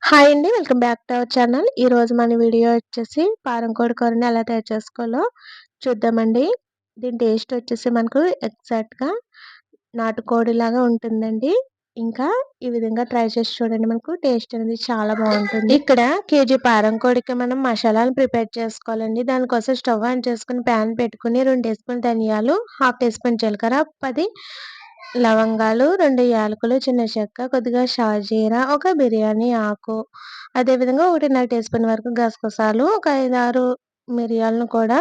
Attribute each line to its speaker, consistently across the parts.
Speaker 1: Hi అండి. Welcome back to our channel. ఈరోజు మన వీడియో వచ్చేసి పారం కోడి కూరని ఎలా తయారు చేసుకోవాలో చూద్దామండి. దీని టేస్ట్ వచ్చేసి మనకు ఎగ్జాక్ట్‌గా నాటుకోడిలాగా ఉంటుందండి. ఇంకా ఈ విధంగా ట్రై చేసి చూడండి. మనకు టేస్ట్ అనేది చాలా బావుంటుంది. ఇక్కడ కేజీ పారం కోడికి మనం మసాలాలు ప్రిపేర్ చేసుకోవాలండి. దానికోసం స్టవ్ ఆన్ చేసుకొని ప్యాన్ పెట్టుకొని 2 టీ స్పూన్ ధనియాలు, హాఫ్ టీ స్పూన్ జీలకర్ర, 10 లవంగాలు, 2 యాలకులు, చిన్న చెక్క, కొద్దిగా షాజీరా, ఒక బిర్యానీ ఆకు, అదేవిధంగా 1.5 టీ స్పూన్ వరకు గసగసాలు, ఒక 5, 6 మిరియాలను కూడా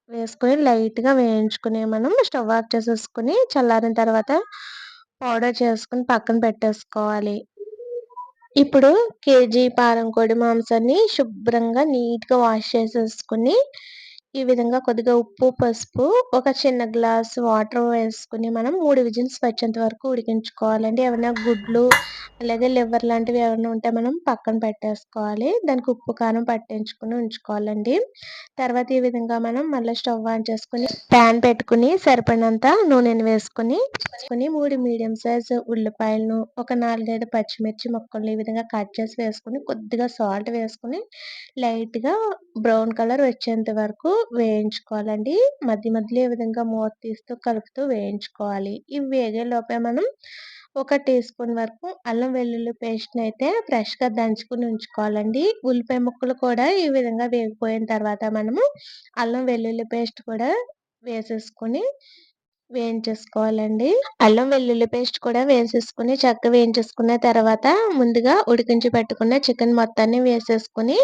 Speaker 1: వేసుకొని లైట్‌గా వేయించుకుని మనం స్టవ్ ఆఫ్ చేసేసుకొని చల్లారిన తర్వాత పౌడర్ చేసుకొని పక్కన పెట్టేసుకోవాలి. ఇప్పుడు కేజీ పారం కోడి మాంసాన్ని శుభ్రంగా నీట్‌గా వాష్ చేసేసుకొని, ఈ విధంగా కొద్దిగా ఉప్పు, పసుపు, ఒక చిన్న గ్లాస్ వాటర్ వేసుకొని మనం 3 విజిల్స్ వచ్చేంత వరకు ఉడికించుకోవాలండి. ఏవన్నా గుడ్లు, అలాగే లివర్ లాంటివి ఏవన్నా ఉంటే మనం పక్కన పెట్టేసుకోవాలి. దానికి ఉప్పు, కారం పట్టించుకొని ఉంచుకోవాలండి. తర్వాత ఈ విధంగా మనం మళ్ళీ స్టవ్ ఆన్ చేసుకొని ప్యాన్ పెట్టుకొని సరిపడినంత నూనెను వేసుకొని 3 మీడియం సైజ్ ఉల్లిపాయలను, ఒక 4, 5 పచ్చిమిర్చి ముక్కలు ఈ విధంగా కట్ చేసి వేసుకొని, కొద్దిగా సాల్ట్ వేసుకొని, లైట్‌గా బ్రౌన్ కలర్ వచ్చేంత వరకు వేయించుకోవాలండి. మధ్య మధ్యలో ఈ విధంగా మూత తీస్తూ కలుపుతూ వేయించుకోవాలి. ఇవి వేగేలోపే మనం ఒక టీ స్పూన్ వరకు అల్లం వెల్లుల్లి పేస్ట్‌నయితే ఫ్రెష్‌గా దంచుకొని ఉంచుకోవాలండి. ఉల్లిపాయ ముక్కలు కూడా ఈ విధంగా వేగిపోయిన తర్వాత మనము అల్లం వెల్లుల్లి పేస్ట్ కూడా వేసేసుకొని వేయించేసుకోవాలండి. అల్లం వెల్లుల్లి పేస్ట్ కూడా వేసేసుకొని చక్కగా వేయించేసుకున్న తర్వాత ముందుగా ఉడికించి పెట్టుకున్న చికెన్ మొత్తాన్ని వేసేసుకొని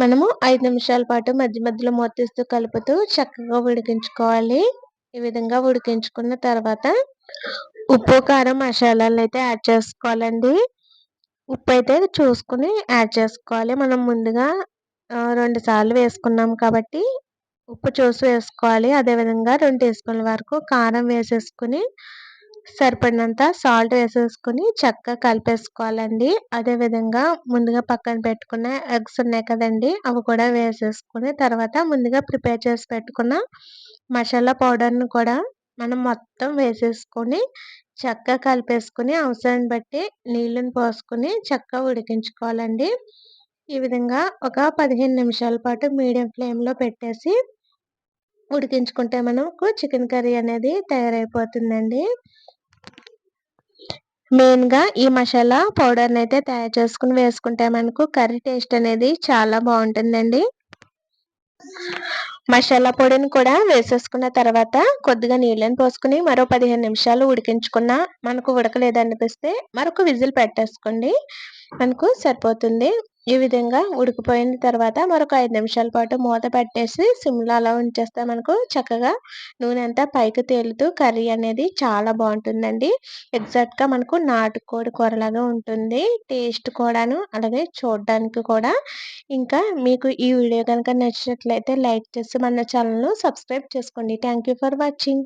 Speaker 1: మనము 5 నిమిషాల పాటు మధ్య మధ్యలో మూత తీస్తూ కలుపుతూ చక్కగా ఉడికించుకోవాలి. ఈ విధంగా ఉడికించుకున్న తర్వాత ఉప్పు, కారం, మసాలాలనైతే యాడ్ చేసుకోవాలండి. ఉప్పైతే చూసుకొని యాడ్ చేసుకోవాలి. మనం ముందుగా 2 సార్లు వేసుకున్నాం కాబట్టి ఉప్పు చూసి వేసుకోవాలి. అదేవిధంగా 2 టీ స్పూన్ల వరకు కారం వేసేసుకొని, సరిపడినంత సాల్ట్ వేసేసుకొని చక్కగా కలిపేసుకోవాలండి. అదేవిధంగా ముందుగా పక్కన పెట్టుకున్న ఎగ్స్ ఉన్నాయి కదండీ! అవి కూడా వేసేసుకొని, తర్వాత ముందుగా ప్రిపేర్ చేసి పెట్టుకున్న మసాలా పౌడర్‌ని కూడా మనం మొత్తం వేసేసుకొని, చక్కగా కలిపేసుకొని, అవసరాన్ని బట్టి నీళ్ళని పోసుకొని చక్కగా ఉడికించుకోవాలండి. ఈ విధంగా ఒక 15 నిమిషాల పాటు మీడియం ఫ్లేమ్‌లో పెట్టేసి ఉడికించుకుంటే మనకు చికెన్ కర్రీ అనేది తయారైపోతుందండి. మెయిన్‌గా ఈ మసాలా పౌడర్‌నైతే తయారు చేసుకొని వేసుకుంటే మనకు కర్రీ టేస్ట్ అనేది చాలా బావుంటుందండి. మసాలా పొడిని కూడా వేసేసుకున్న తర్వాత కొద్దిగా నీళ్ళని పోసుకొని మరో 15 నిమిషాలు ఉడికించుకున్నా మనకు ఉడకలేదనిపిస్తే మరొక విజిల్ పెట్టేసుకోండి. మనకు సరిపోతుంది. ఈ విధంగా ఉడికిపోయిన తర్వాత మరొక 5 నిమిషాల పాటు మూత పెట్టేసి సిమ్‌లో అలా ఉంచేస్తే మనకు చక్కగా నూనె అంతా పైకి తేలుతూ కర్రీ అనేది చాలా బావుంటుందండి. ఎగ్జాక్ట్‌గా మనకు నాటుకోడి కూరలాగా ఉంటుంది. టేస్ట్ కూడాను, అలాగే చూడడానికి కూడా. ఇంకా మీకు ఈ వీడియో గనుక నచ్చినట్లయితే లైక్ చేసి మన ఛానెల్‌ను సబ్స్క్రైబ్ చేసుకోండి. Thank you for watching.